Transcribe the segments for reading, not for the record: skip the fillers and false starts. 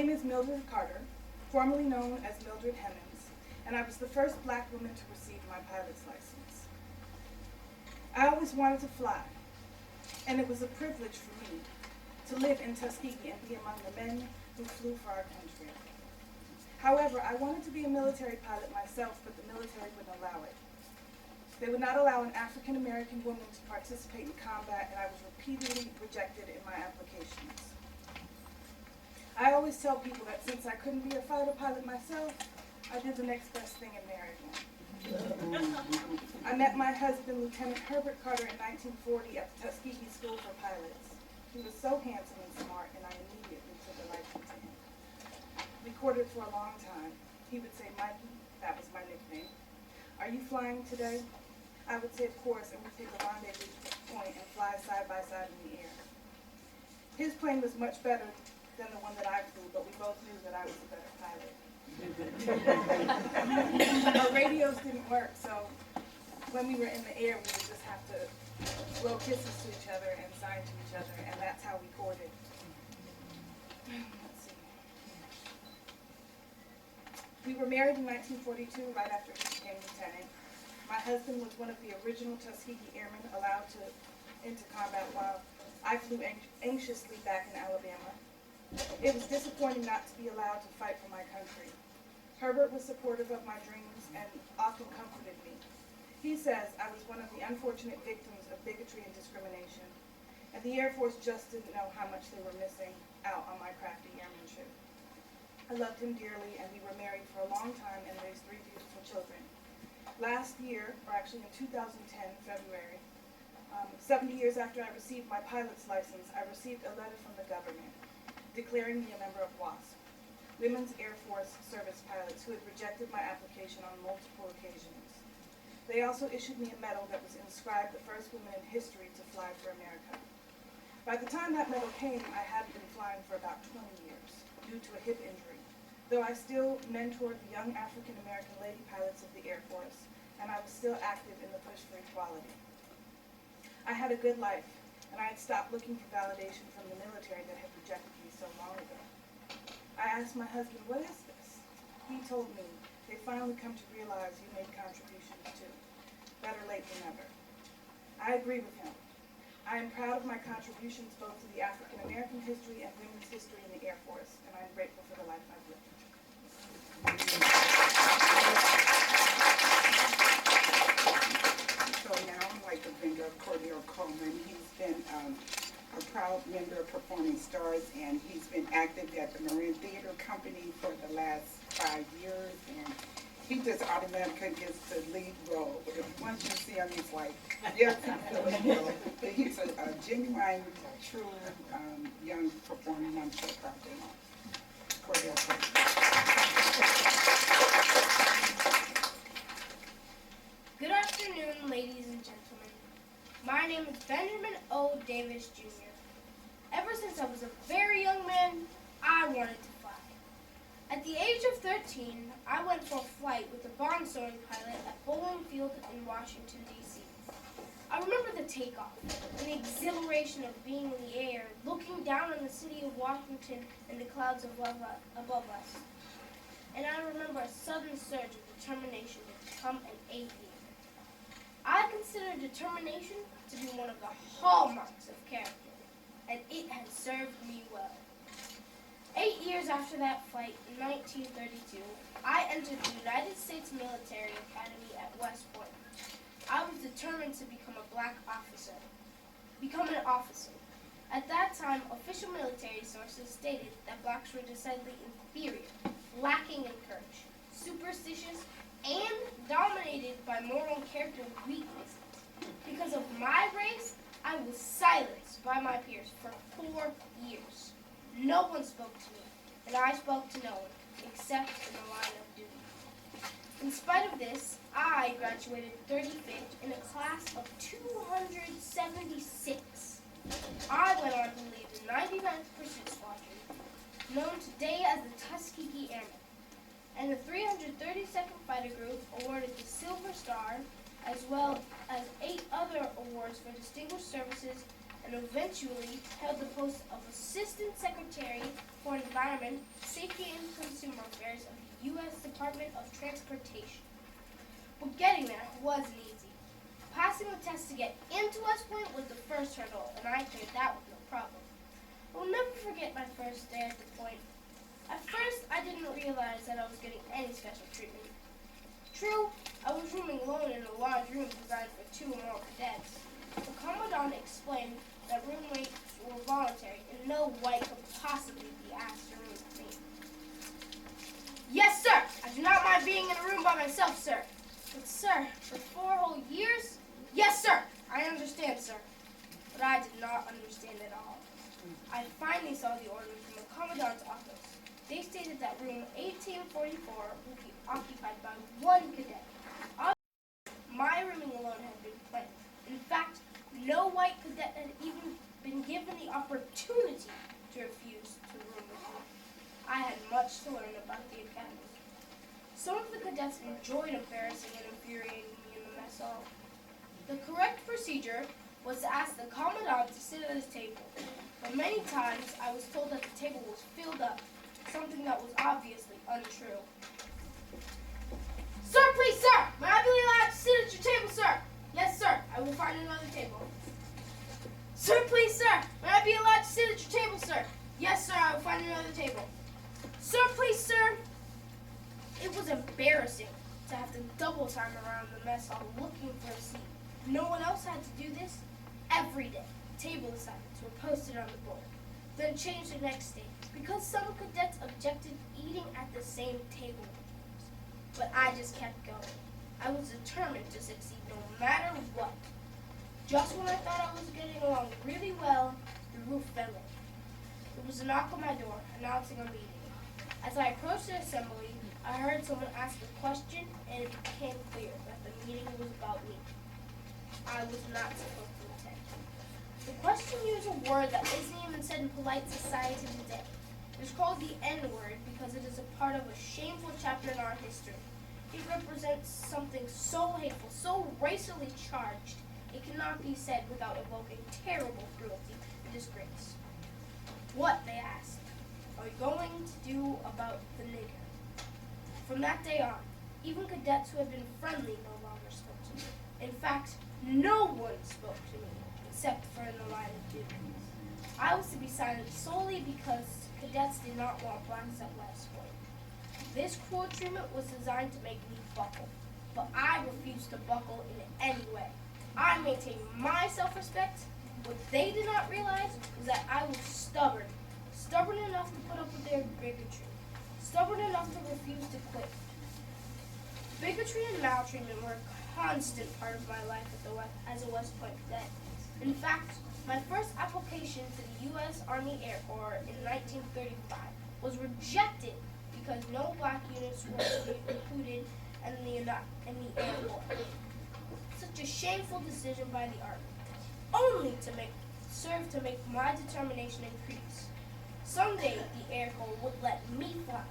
name is Mildred Carter, formerly known as Mildred Hemmings, and I was the first black woman to receive my pilot's license. I always wanted to fly, and it was a privilege for me to live in Tuskegee and be among the men who flew for our country. However, I wanted to be a military pilot myself, but the military wouldn't allow it. They would not allow an African-American woman to participate in combat, and I was repeatedly rejected in my applications. I always tell people that since I couldn't be a fighter pilot myself, I did the next best thing and married one. I met my husband, Lieutenant Herbert Carter, in 1940 at the Tuskegee School for Pilots. He was so handsome and smart, and I immediately took a liking to him. We courted for a long time. He would say, "Mikey," that was my nickname, "are you flying today?" I would say, "Of course," and we'd take a rendezvous point and fly side by side in the air. His plane was much better than the one that I flew, but we both knew that I was a better pilot. Our radios didn't work, so when we were in the air, we would just have to blow kisses to each other and sign to each other, and that's how we courted. Let's see. We were married in 1942, right after he became lieutenant. My husband was one of the original Tuskegee Airmen allowed into combat while I flew anxiously back in Alabama. It was disappointing not to be allowed to fight for my country. Herbert was supportive of my dreams and often comforted me. He says I was one of the unfortunate victims of bigotry and discrimination, and the Air Force just didn't know how much they were missing out on my crafty airmanship. I loved him dearly, and we were married for a long time and raised 3 beautiful children. Last year, or actually in 2010, February, 70 years after I received my pilot's license, I received a letter from the government declaring me a member of WASP, Women's Air Force Service Pilots, who had rejected my application on multiple occasions. They also issued me a medal that was inscribed the first woman in history to fly for America. By the time that medal came, I hadn't been flying for about 20 years due to a hip injury, though I still mentored the young African-American lady pilots of the Air Force, and I was still active in the push for equality. I had a good life, and I had stopped looking for validation from the military that had rejected me so long ago. I asked my husband, "What is this?" He told me, "They finally come to realize you made contributions too. Better late than never." I agree with him. I am proud of my contributions both to the African American history and women's history in the Air Force, and I am grateful for the life I've lived. So now I'd like to bring up Cordell Coleman. He's been a proud member of Performing Stars, and he's been active at the Marin Theater Company for the last 5 years, and he just automatically gets the lead role. But once you see him, he's like, yes, but he's a genuine, true young performer, and I'm so proud of him. Cordell Coleman. Good afternoon, ladies and gentlemen. My name is Benjamin O. Davis, Jr. Ever since I was a very young man, I wanted to fly. At the age of 13, I went for a flight with a bomb soaring pilot at Bowling Field in Washington, D.C. I remember the takeoff and the exhilaration of being in the air, looking down on the city of Washington and the clouds above us. And I remember a sudden surge of determination to become an aviator. I consider determination to be one of the hallmarks of character, and it has served me well. 8 years after that flight, in 1932, I entered the United States Military Academy at West Point. I was determined to become an officer. At that time, official military sources stated that blacks were decidedly inferior, lacking in courage, superstitious, and dominated by moral character weaknesses. Because of my race, I was silenced by my peers for 4 years. No one spoke to me, and I spoke to no one, except in the line of duty. In spite of this, I graduated 35th in a class of 276. I went on to lead the 99th Pursuit Squadron, known today as the Tuskegee Airmen, and the 332nd Fighter Group awarded the Silver Star, as well as 8 other awards for distinguished services and eventually held the post of Assistant Secretary for Environment, Safety, and Consumer Affairs of the U.S. Department of Transportation. But getting there wasn't easy. Passing the test to get into West Point was the first hurdle, and I cleared that with no problem. I will never forget my first day at the Point. At first, I didn't realize that I was getting any special treatment. True, I was rooming alone in a large room designed for 2 or more cadets. The Commandant explained that roommates were voluntary and no white could possibly be asked to room with me. Yes, sir! I do not mind being in a room by myself, sir. But, sir, for 4 whole years? Yes, sir! I understand, sir. But I did not understand at all. I finally saw the order from the Commandant's office. They stated that room 1844 would be occupied by 1 cadet. My rooming alone had been planned. In fact, no white cadet had even been given the opportunity to refuse to room with me. I had much to learn about the academy. Some of the cadets enjoyed embarrassing and infuriating me in the mess hall. The correct procedure was to ask the Commandant to sit at his table, but many times I was told that the table was filled up, something that was obviously untrue. Sir, please, sir! May I be allowed to sit at your table, sir? Yes, sir. I will find another table. Sir, please, sir! May I be allowed to sit at your table, sir? Yes, sir. I will find another table. Sir, please, sir! It was embarrassing to have to double time around the mess hall looking for a seat. No one else had to do this. Every day, table assignments were posted on the board, then changed the next day because some cadets objected eating at the same table. But I just kept going. I was determined to succeed no matter what. Just when I thought I was getting along really well, the roof fell in. There was a knock on my door announcing a meeting. As I approached the assembly, I heard someone ask a question, and it became clear that the meeting was about me. I was not supposed to attend. The question used a word that isn't even said in polite society today. It is called the N-word because it is a part of a shameful chapter in our history. It represents something so hateful, so racially charged, it cannot be said without evoking terrible cruelty and disgrace. What, they asked, are we going to do about the nigger? From that day on, even cadets who had been friendly no longer spoke to me. In fact, no one spoke to me, except for in the line of duty. I was to be silent solely because cadets did not want blacks at West Point. This cruel treatment was designed to make me buckle, but I refused to buckle in any way. I maintained my self-respect. What they did not realize was that I was stubborn enough to put up with their bigotry, stubborn enough to refuse to quit. Bigotry and maltreatment were a constant part of my life as a West Point cadet. In fact, my first application to the U.S. Army Air Corps in 1935 was rejected because no black units were to be included in the Air Corps. Such a shameful decision by the Army, only to serve to make my determination increase. Someday the Air Corps would let me fly,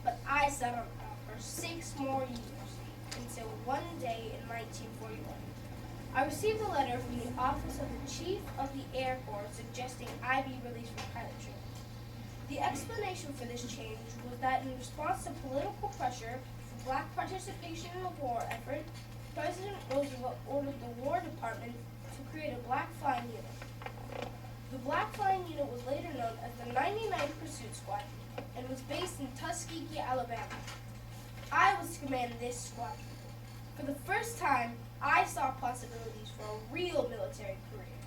but I sat on for 6 more years, until one day in 1941. I received a letter from the office of the Chief of the Air Corps suggesting I be released from pilot training. The explanation for this change was that in response to political pressure for black participation in the war effort, President Roosevelt ordered the War Department to create a black flying unit. The black flying unit was later known as the 99th Pursuit Squadron and was based in Tuskegee, Alabama. I was to command this squadron. For the first time, I saw possibilities for a real military career.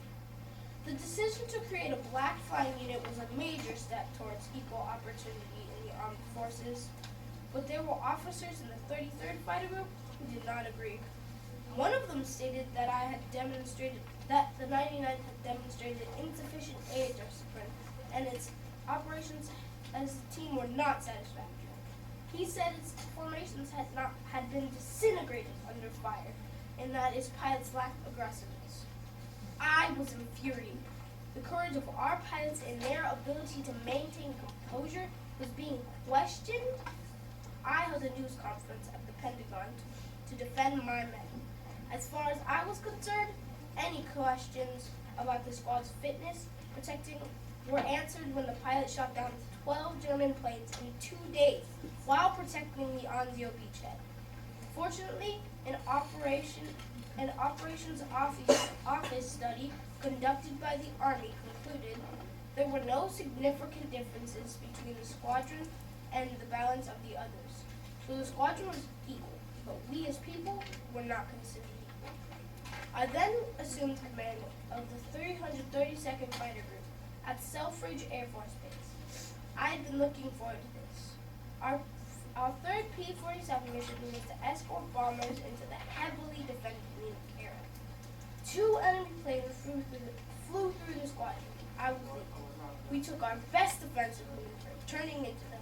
The decision to create a black flying unit was a major step towards equal opportunity in the armed forces, but there were officers in the 33rd Fighter Group who did not agree. One of them stated that the 99th had demonstrated insufficient air discipline and its operations as a team were not satisfactory. He said its formations had been disintegrated under fire, and that its pilots lacked aggressiveness. I was infuriated. The courage of our pilots and their ability to maintain composure was being questioned. I held a news conference at the Pentagon to defend my men. As far as I was concerned, any questions about the squad's fitness protecting were answered when the pilot shot down 12 German planes in 2 days while protecting the Anzio beachhead. Fortunately, an operations office study conducted by the Army concluded there were no significant differences between the squadron and the balance of the others. So the squadron was equal, but we as people were not considered equal. I then assumed command of the 332nd Fighter Group at Selfridge Air Force Base. I had been looking forward to this. Our third P-47 mission was to escort bombers into the heavily defended Munich area. 2 enemy planes flew through the squadron. I was leading. We took our best defensive maneuver, turning into them.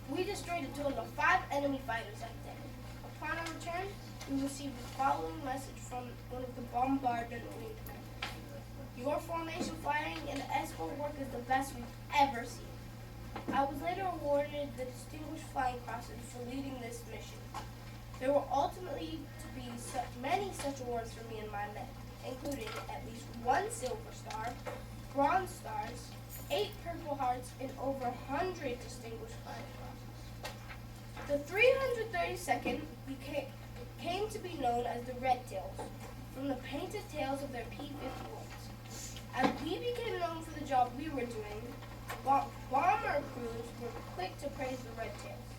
We destroyed a total of 5 enemy fighters that day. Upon our return, we received the following message from one of the bombardment wing commanders. Your formation flying and escort work is the best we've ever seen. I was later awarded the Distinguished Flying Crosses for leading this mission. There were ultimately to be many such awards for me and my men, including at least 1 Silver Star, Bronze Stars, 8 Purple Hearts, and over 100 Distinguished Flying Crosses. The 332nd came to be known as the Red Tails, from the painted tails of their P-51s. As we became known for the job we were doing, bomber crews were quick to praise the Red Tails.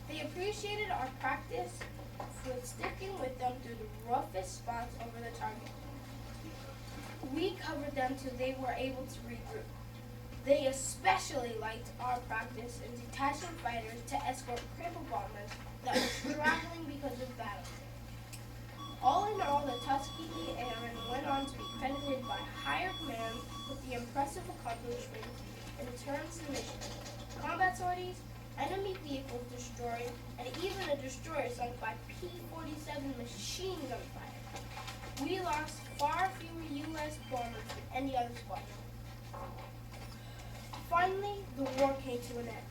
They appreciated our practice with sticking with them through the roughest spots over the target. We covered them till they were able to regroup. They especially liked our practice in detaching fighters to escort crippled bombers that were struggling because of battle. All in all, the Tuskegee Airmen went on to be credited by higher command with the impressive accomplishments in terms of missions, combat sorties, enemy vehicles destroyed, and even a destroyer sunk by P-47 machine gun fire. We lost far fewer U.S. bombers than any other squadron. Finally, the war came to an end.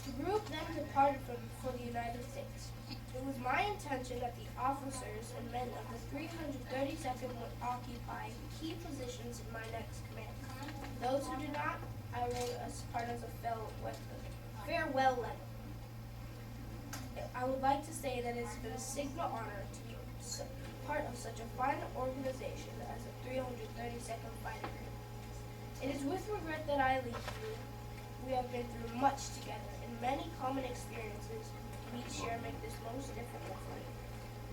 The group then departed for the United States. It was my intention that the officers and men of the 332nd would occupy key positions in my next command. Those who did not, I wrote as part of a farewell letter. I would like to say that it's been a Sigma honor to be part of such a fine organization as the 332nd Fighter Group. It is with regret that I leave you. We have been through much together, and many common experiences we share make this most difficult for me.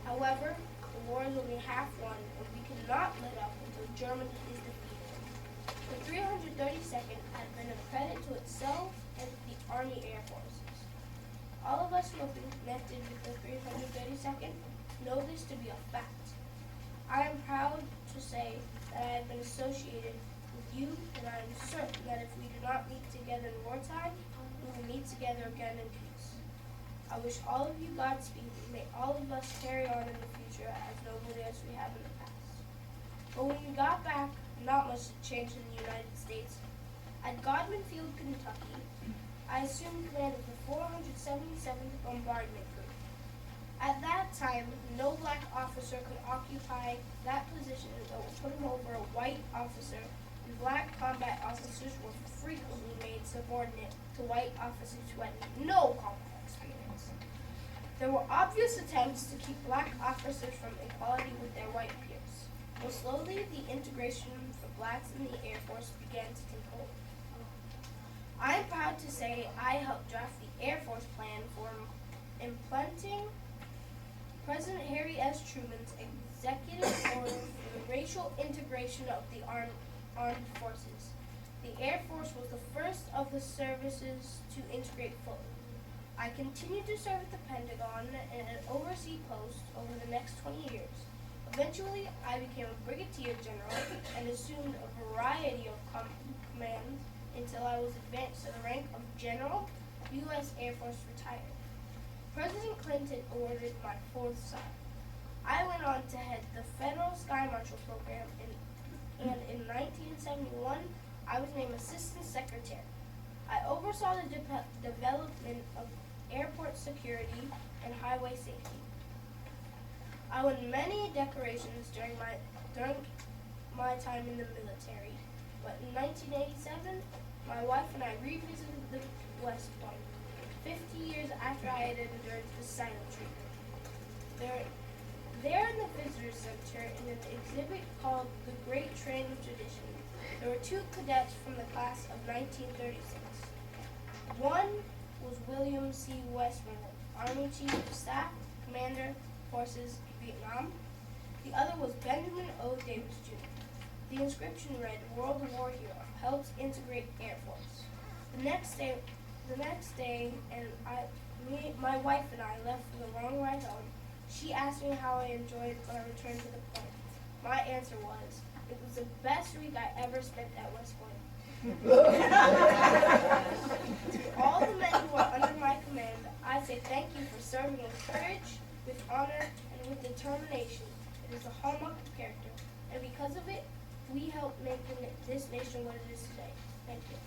However, the war is only half won, and we cannot let up until Germany is defeated. The 332nd has been a credit to itself and to the Army Air Forces. All of us who have been connected with the 332nd know this to be a fact. I am proud to say that I have been associated with you, and I am certain that if we do not meet together in wartime, we will meet together again in peace. I wish all of you Godspeed, and may all of us carry on in the future as nobly as we have in the past. But when we got back, not much had changed in the United States. At Godman Field, Kentucky, I assumed command of the 477th Bombardment Group. At that time, no black officer could occupy that position that would put him over a white officer, and black combat officers were frequently made subordinate to white officers who had no combat experience. There were obvious attempts to keep black officers from equality with their white peers. But slowly, the integration for blacks in the Air Force began to take hold. I am proud to say I helped draft the Air Force plan for implementing President Harry S. Truman's executive order for the racial integration of the armed forces. The Air Force was the first of the services to integrate fully. I continued to serve at the Pentagon in an overseas post over the next 20 years. Eventually, I became a brigadier general and assumed a variety of commands until I was advanced to the rank of General, U.S. Air Force retired. President Clinton awarded my 4th son. I went on to head the Federal Sky Marshal Program, and in 1971, I was named Assistant Secretary. I oversaw the development of airport security and highway safety. I won many decorations during my time in the military. But in 1987, my wife and I revisited the West Point, 50 years after I had endured the silent treatment. There in the visitor center, in an exhibit called The Great Training Tradition, there were two cadets from the class of 1936. One was William C. Westmoreland, Army Chief of Staff, Commander, Forces, Vietnam. The other was Benjamin O. Davis, Jr. The inscription read, World War Hero, helps integrate Air Force. The next day, and my wife and I left for the long ride home. She asked me how I enjoyed my return to the point. My answer was, it was the best week I ever spent at West Point. To all the men who are under my command, I say thank you for serving with courage, with honor, and with determination. It is a hallmark of character, and because of it, we help make this nation what it is today. Thank you.